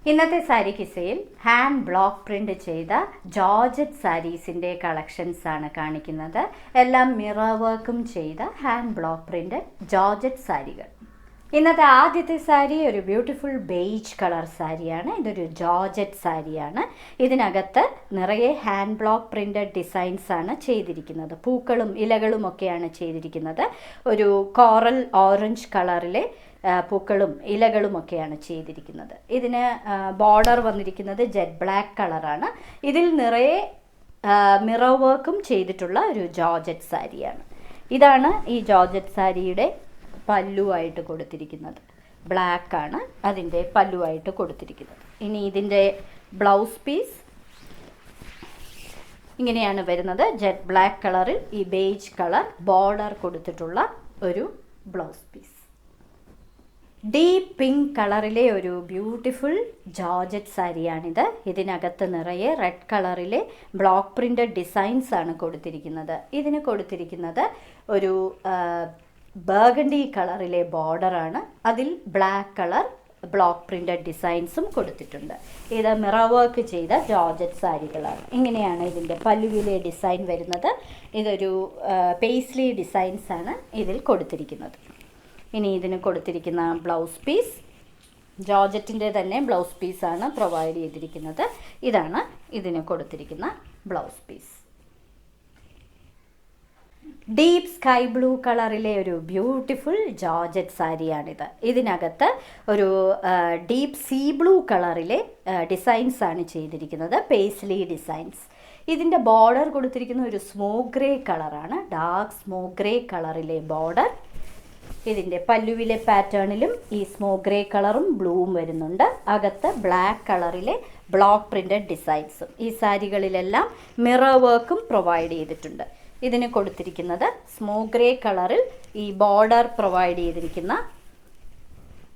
ഇന്നത്തെ sari കിസയിൽ hand block print ചെയ്ത georgette സാരീസിൻ്റെ collections ആണ് കാണിക്കുന്നത്. എല്ലാം മിറർ വർക്കും ചെയ്ത ഹാൻഡ് ബ്ലോക്ക് പ്രിന്റ് ജോർജറ്റ് സാരികൾ. ഇന്നത്തെ ആദ്യത്തെ സാരി ഒരു ബ്യൂട്ടിഫുൾ ബേജ് കളർ സാരിയാണ്. ഇതൊരു ജോർജറ്റ് സാരിയാണ്. ഇതിനകത്ത് നിറയെ ഹാൻഡ് ബ്ലോക്ക് പ്രിന്റഡ് ഡിസൈൻസ് ആണ് ചെയ്തിരിക്കുന്നത്. പൂക്കളും ഇലകളും ഒക്കെയാണ് ചെയ്തിരിക്കുന്നത്. ഒരു കോറൽ ഓറഞ്ച് കളറിലെ പൂക്കളും ഇലകളും ഒക്കെയാണ് ചെയ്തിരിക്കുന്നത്. ഇതിന് ബോർഡർ വന്നിരിക്കുന്നത് ജെറ്റ് ബ്ലാക്ക് കളറാണ്. ഇതിൽ നിറയെ മിറർ വർക്കും ചെയ്തിട്ടുള്ള ഒരു ജോർജറ്റ് സാരിയാണ്. ഇതാണ് ഈ ജോർജറ്റ് സാരിയുടെ പല്ലുവായിട്ട് കൊടുത്തിരിക്കുന്നത്. ബ്ലാക്ക് ആണ് അതിൻ്റെ പല്ലുവായിട്ട് കൊടുത്തിരിക്കുന്നത്. ഇനി ഇതിൻ്റെ ബ്ലൗസ് പീസ് ഇങ്ങനെയാണ് വരുന്നത്. ജെറ്റ് ബ്ലാക്ക് കളറിൽ ഈ ബേജ് കളർ ബോർഡർ കൊടുത്തിട്ടുള്ള ഒരു ബ്ലൗസ് പീസ്. ഡീപ്പ് പിങ്ക് കളറിലെ ഒരു ബ്യൂട്ടിഫുൾ ജോർജറ്റ് സാരിയാണിത്. ഇതിനകത്ത് നിറയെ റെഡ് കളറിലെ ബ്ലോക്ക് പ്രിന്റഡ് ഡിസൈൻസ് ആണ് കൊടുത്തിരിക്കുന്നത്. ഇതിന് കൊടുത്തിരിക്കുന്നത് ഒരു ബർഗണ്ടി കളറിലെ ബോർഡറാണ്. അതിൽ ബ്ലാക്ക് കളർ ബ്ലോക്ക് പ്രിന്റഡ് ഡിസൈൻസും കൊടുത്തിട്ടുണ്ട്. ഇത് മിറർ വർക്ക് ചെയ്ത ജോർജറ്റ് സാരികളാണ്. ഇങ്ങനെയാണ് ഇതിൻ്റെ പല്ലുവിലെ ഡിസൈൻ വരുന്നത്. ഇതൊരു പേസ്ലി ഡിസൈൻസ് ആണ് ഇതിൽ കൊടുത്തിരിക്കുന്നത്. ഇനി ഇതിന് കൊടുത്തിരിക്കുന്ന ബ്ലൗസ് പീസ് ജോർജറ്റിൻ്റെ തന്നെ ബ്ലൗസ് പീസാണ് പ്രൊവൈഡ് ചെയ്തിരിക്കുന്നത്. ഇതാണ് ഇതിന് കൊടുത്തിരിക്കുന്ന blouse piece. Deep sky blue കളറിലെ ഒരു ബ്യൂട്ടിഫുൾ ജോർജറ്റ് സാരിയാണിത്. ഇതിനകത്ത് ഒരു ഡീപ്പ് സീ ബ്ലൂ കളറിലെ ഡിസൈൻസ് ആണ് ചെയ്തിരിക്കുന്നത്. Paisley designs. ഇതിൻ്റെ ബോർഡർ കൊടുത്തിരിക്കുന്ന ഒരു സ്മോക്ക് ഗ്രേ കളറാണ്. ഡാർക്ക് സ്മോക്ക് ഗ്രേ കളറിലെ ബോർഡർ. ഇതിൻ്റെ പല്ലുവിലെ പാറ്റേണിലും ഈ സ്മോക്ക് ഗ്രേ കളറും ബ്ലൂവും വരുന്നുണ്ട്. അകത്ത് ബ്ലാക്ക് കളറിലെ ബ്ലോക്ക് പ്രിന്റഡ് ഡിസൈൻസും. ഈ സാരികളിലെല്ലാം മിറർ വർക്കും പ്രൊവൈഡ് ചെയ്തിട്ടുണ്ട്. ഇതിന് കൊടുത്തിരിക്കുന്നത് സ്മോക്ക് ഗ്രേ കളറിൽ ഈ ബോർഡർ പ്രൊവൈഡ് ചെയ്തിരിക്കുന്ന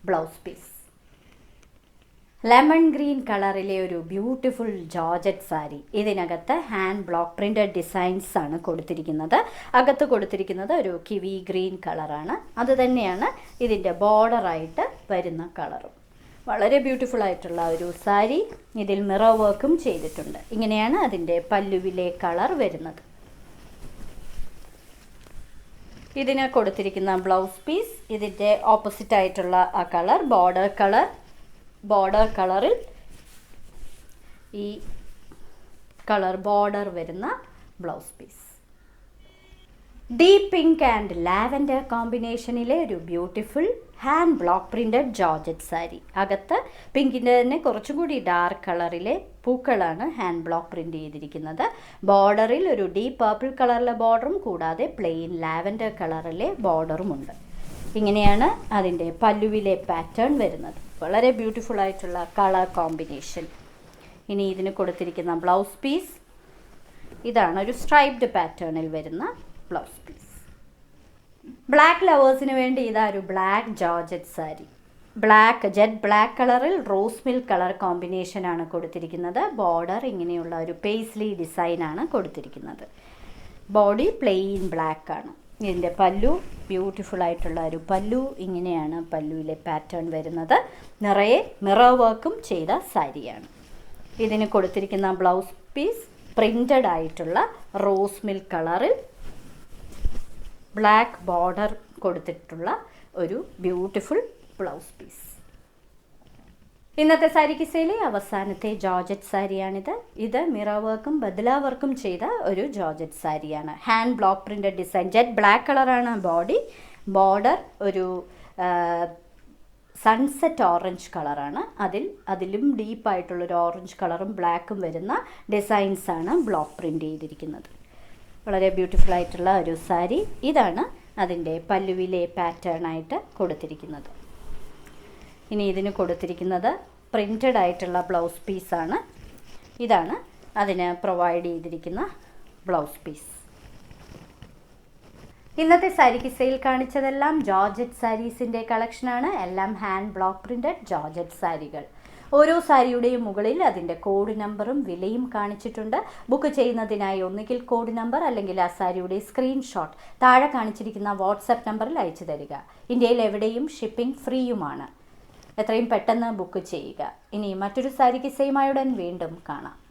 ബ്ലൗസ് പീസ്. ലെമൺ ഗ്രീൻ കളറിലെ ഒരു ബ്യൂട്ടിഫുൾ ജോർജറ്റ് സാരി. ഇതിനകത്ത് ഹാൻഡ് ബ്ലോക്ക് പ്രിന്റഡ് ഡിസൈൻസ് ആണ് കൊടുത്തിരിക്കുന്നത്. അകത്ത് കൊടുത്തിരിക്കുന്നത് ഒരു കിവി ഗ്രീൻ കളറാണ്. അത് തന്നെയാണ് ഇതിൻ്റെ ബോർഡറായിട്ട് വരുന്ന കളറും. വളരെ ബ്യൂട്ടിഫുൾ ആയിട്ടുള്ള ഒരു സാരി. ഇതിൽ മിറർ വർക്കും ചെയ്തിട്ടുണ്ട്. ഇങ്ങനെയാണ് അതിൻ്റെ പല്ലുവിലെ കളർ വരുന്നത്. ഇതിന് കൊടുത്തിരിക്കുന്ന ബ്ലൗസ് പീസ് ഇതിൻ്റെ ഓപ്പോസിറ്റ് ആയിട്ടുള്ള ആ കളർ ബോർഡർ കളറിൽ ഈ കളർ ബോർഡർ വരുന്ന blouse piece. Deep pink and lavender കോമ്പിനേഷനിലെ ഒരു beautiful hand block printed georgette sari. അകത്ത് പിങ്കിൻ്റെ തന്നെ കുറച്ചുകൂടി ഡാർക്ക് കളറിലെ പൂക്കളാണ് ഹാൻഡ് ബ്ലോക്ക് പ്രിന്റ് ചെയ്തിരിക്കുന്നത്. ബോർഡറിൽ ഒരു ഡീപ്പ് പർപ്പിൾ കളറിലെ ബോർഡറും കൂടാതെ പ്ലെയിൻ ലാവൻഡർ കളറിലെ ബോർഡറുമുണ്ട്. ഇങ്ങനെയാണ് അതിൻ്റെ പല്ലുവിലെ പാറ്റേൺ വരുന്നത്. വളരെ ബ്യൂട്ടിഫുൾ ആയിട്ടുള്ള കളർ കോമ്പിനേഷൻ. ഇനി ഇതിന് കൊടുത്തിരിക്കുന്ന ബ്ലൗസ് പീസ് ഇതാണ് ഒരു സ്ട്രൈപ്ഡ് പാറ്റേണിൽ വരുന്ന ബ്ലൗസ് പീസ്. ബ്ലാക്ക് ലവേഴ്സിന് വേണ്ടി ഇതാ ഒരു black georgette sari. Jet black കളറിൽ റോസ് മിൽക്ക് കളർ കോമ്പിനേഷനാണ് കൊടുത്തിരിക്കുന്നത്. ബോർഡർ ഇങ്ങനെയുള്ള ഒരു പേസ്ലി ഡിസൈനാണ് കൊടുത്തിരിക്കുന്നത്. ബോഡി പ്ലെയിൻ ബ്ലാക്ക് ആണ്. ഇതിൻ്റെ പല്ലു ബ്യൂട്ടിഫുൾ ആയിട്ടുള്ള ഒരു പല്ലു. ഇങ്ങനെയാണ് പല്ലുവിലെ പാറ്റേൺ വരുന്നത്. നിറയെ മിറർ വർക്കും ചെയ്ത സാരിയാണ്. ഇതിന് കൊടുത്തിരിക്കുന്ന ബ്ലൗസ് പീസ് പ്രിന്റഡ് ആയിട്ടുള്ള റോസ് മിൽക്ക് കളറിൽ ബ്ലാക്ക് ബോർഡർ കൊടുത്തിട്ടുള്ള ഒരു ബ്യൂട്ടിഫുൾ ബ്ലൗസ് പീസ്. ഇന്നത്തെ സാരി കിസയിലെ അവസാനത്തെ ജോർജറ്റ് സാരിയാണിത്. ഇത് മിറർ വർക്കും ബദ്ല വർക്കും ചെയ്ത ഒരു ജോർജറ്റ് സാരിയാണ്. Hand block printed design. Jet black കളറാണ് ബോഡി. ബോർഡർ ഒരു സൺസെറ്റ് ഓറഞ്ച് കളറാണ്. അതിലും ഡീപ്പായിട്ടുള്ളൊരു ഓറഞ്ച് കളറും ബ്ലാക്കും വരുന്ന ഡിസൈൻസാണ് ബ്ലോക്ക് പ്രിന്റ് ചെയ്തിരിക്കുന്നത്. വളരെ ബ്യൂട്ടിഫുൾ ആയിട്ടുള്ള ഒരു സാരി. ഇതാണ് അതിൻ്റെ പല്ലുവിലെ പാറ്റേൺ ആയിട്ട് കൊടുത്തിരിക്കുന്നത്. ഇനി ഇതിന് കൊടുത്തിരിക്കുന്നത് പ്രിന്റഡ് ആയിട്ടുള്ള ബ്ലൗസ് പീസാണ്. ഇതാണ് അതിന് പ്രൊവൈഡ് ചെയ്തിരിക്കുന്ന ബ്ലൗസ് പീസ്. ഇന്നത്തെ സാരി കിസയിൽ കാണിച്ചതെല്ലാം ജോർജറ്റ് സാരീസിൻ്റെ കളക്ഷനാണ്. എല്ലാം ഹാൻഡ് ബ്ലോക്ക് പ്രിന്റഡ് ജോർജറ്റ് സാരികൾ. ഓരോ സാരിയുടെയും മുകളിൽ അതിൻ്റെ കോഡ് നമ്പറും വിലയും കാണിച്ചിട്ടുണ്ട്. ബുക്ക് ചെയ്യുന്നതിനായി ഒന്നുകിൽ കോഡ് നമ്പർ അല്ലെങ്കിൽ ആ സാരിയുടെ സ്ക്രീൻഷോട്ട് താഴെ കാണിച്ചിരിക്കുന്ന വാട്സാപ്പ് നമ്പറിൽ അയച്ചു തരിക. ഇന്ത്യയിൽ എവിടെയും ഷിപ്പിംഗ് ഫ്രീയുമാണ്. എത്രയും പെട്ടെന്ന് ബുക്ക് ചെയ്യുക. ഇനി മറ്റൊരു സാരി കിസ്സയുമായുടൻ വീണ്ടും കാണാം.